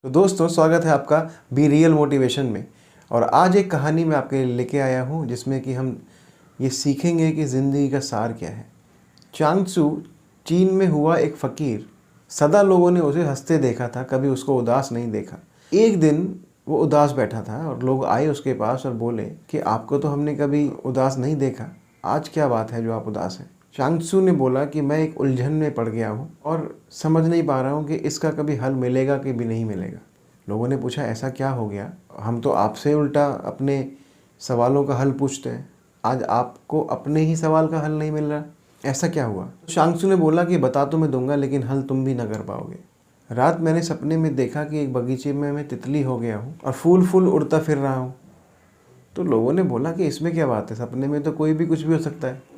तो दोस्तों, स्वागत है आपका बी रियल मोटिवेशन में। और आज एक कहानी मैं आपके लिए लेके आया हूँ जिसमें कि हम ये सीखेंगे कि ज़िंदगी का सार क्या है। चांग त्सू चीन में हुआ एक फ़कीर। सदा लोगों ने उसे हंसते देखा था, कभी उसको उदास नहीं देखा। एक दिन वो उदास बैठा था और लोग आए उसके पास और बोले कि आपको तो हमने कभी उदास नहीं देखा, आज क्या बात है जो आप उदास हैं। चांग त्सू ने बोला कि मैं एक उलझन में पड़ गया हूँ और समझ नहीं पा रहा हूँ कि इसका कभी हल मिलेगा कि भी नहीं मिलेगा। लोगों ने पूछा, ऐसा क्या हो गया? हम तो आपसे उल्टा अपने सवालों का हल पूछते हैं, आज आपको अपने ही सवाल का हल नहीं मिल रहा, ऐसा क्या हुआ? चांग त्सू ने बोला कि बता तो मैं दूंगा, लेकिन हल तुम भी ना कर पाओगे। रात मैंने सपने में देखा कि एक बगीचे में मैं तितली हो गया हूँ और फूल फूल उड़ता फिर रहा हूँ। तो लोगों ने बोला कि इसमें क्या बात है, सपने में तो कोई भी कुछ भी हो सकता है।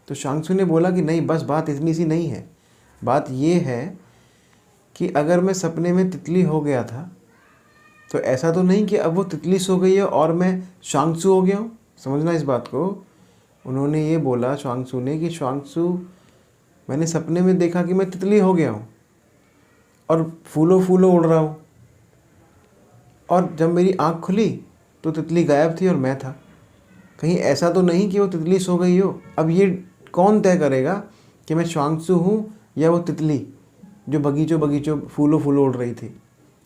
तो चांग त्सू ने बोला कि नहीं, बस बात इतनी सी नहीं है। बात ये है कि अगर मैं सपने में तितली हो गया था तो ऐसा तो नहीं कि अब वो तितली सो गई है और मैं चांग त्सू हो गया हूँ। समझना इस बात को। उन्होंने ये बोला चांग त्सू ने कि चांग त्सू, मैंने सपने में देखा कि मैं तितली हो गया हूँ और फूलों फूलों उड़ रहा हूँ, और जब मेरी आँख खुली तो तितली गायब थी और मैं था। कहीं ऐसा तो नहीं कि वो तितली सो गई हो। अब ये कौन तय करेगा कि मैं चांग त्सू हूँ या वो तितली जो बगीचों बगीचों फूलों फूलों उड़ रही थी?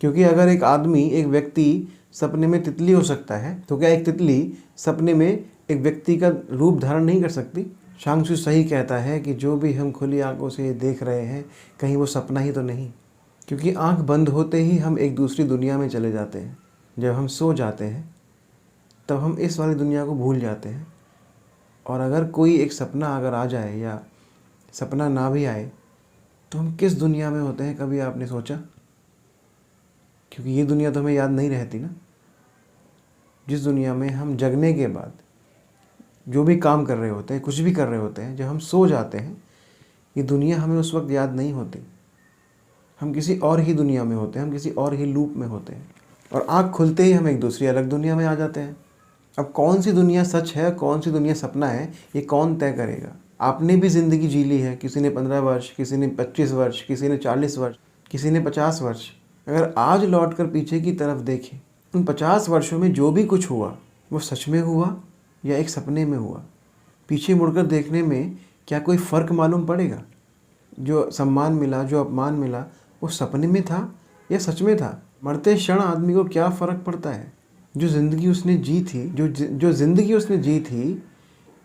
क्योंकि अगर एक आदमी, एक व्यक्ति सपने में तितली हो सकता है, तो क्या एक तितली सपने में एक व्यक्ति का रूप धारण नहीं कर सकती? चांग त्सू सही कहता है कि जो भी हम खुली आंखों से देख रहे हैं, कहीं वो सपना ही तो नहीं। क्योंकि आंख बंद होते ही हम एक दूसरी दुनिया में चले जाते हैं। जब हम सो जाते हैं तब हम इस वाली दुनिया को भूल जाते हैं। और अगर कोई एक सपना अगर आ जाए या सपना ना भी आए तो हम किस दुनिया में होते हैं, कभी आपने सोचा? क्योंकि ये दुनिया तो हमें याद नहीं रहती ना। जिस दुनिया में हम जगने के बाद जो भी काम कर रहे होते हैं, कुछ भी कर रहे होते हैं, जब हम सो जाते हैं, ये दुनिया हमें उस वक्त याद नहीं होती। हम किसी और ही दुनिया में होते हैं, हम किसी और ही लूप में होते हैं, और आँख खुलते ही हम एक दूसरी अलग दुनिया में आ जाते हैं। अब कौन सी दुनिया सच है, कौन सी दुनिया सपना है, ये कौन तय करेगा? आपने भी ज़िंदगी जी ली है, किसी ने 15 वर्ष, किसी ने 25 वर्ष, किसी ने 40 वर्ष, किसी ने 50 वर्ष। अगर आज लौट कर पीछे की तरफ देखें, उन 50 वर्षों में जो भी कुछ हुआ वो सच में हुआ या एक सपने में हुआ? पीछे मुड़कर देखने में क्या कोई फ़र्क मालूम पड़ेगा? जो सम्मान मिला, जो अपमान मिला, वो सपने में था या सच में था? मरते क्षण आदमी को क्या फ़र्क पड़ता है? जो ज़िंदगी उसने जी थी, जो ज़िंदगी उसने जी थी,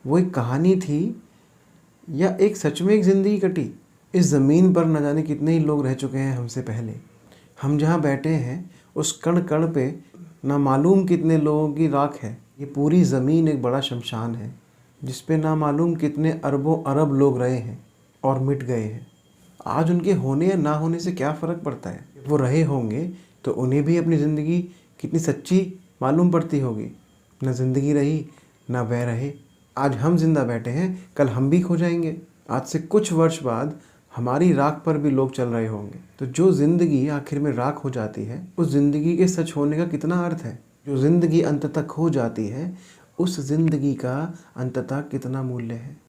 वो एक कहानी थी या एक सच में एक ज़िंदगी कटी? इस ज़मीन पर न जाने कितने ही लोग रह चुके हैं हमसे पहले। हम जहाँ बैठे हैं उस कण कण पे ना मालूम कितने लोगों की राख है। ये पूरी ज़मीन एक बड़ा शमशान है जिस पे ना मालूम कितने अरबों अरब लोग रहे हैं और मिट गए हैं। आज उनके होने या ना होने से क्या फ़र्क पड़ता है? वो रहे होंगे तो उन्हें भी अपनी ज़िंदगी कितनी सच्ची मालूम पड़ती होगी। न ज़िंदगी रही, ना वह रहे। आज हम जिंदा बैठे हैं, कल हम भी खो जाएंगे। आज से कुछ वर्ष बाद हमारी राख पर भी लोग चल रहे होंगे। तो जो ज़िंदगी आखिर में राख हो जाती है, उस ज़िंदगी के सच होने का कितना अर्थ है? जो ज़िंदगी अंततः खो जाती है, उस ज़िंदगी का अंततः कितना मूल्य है?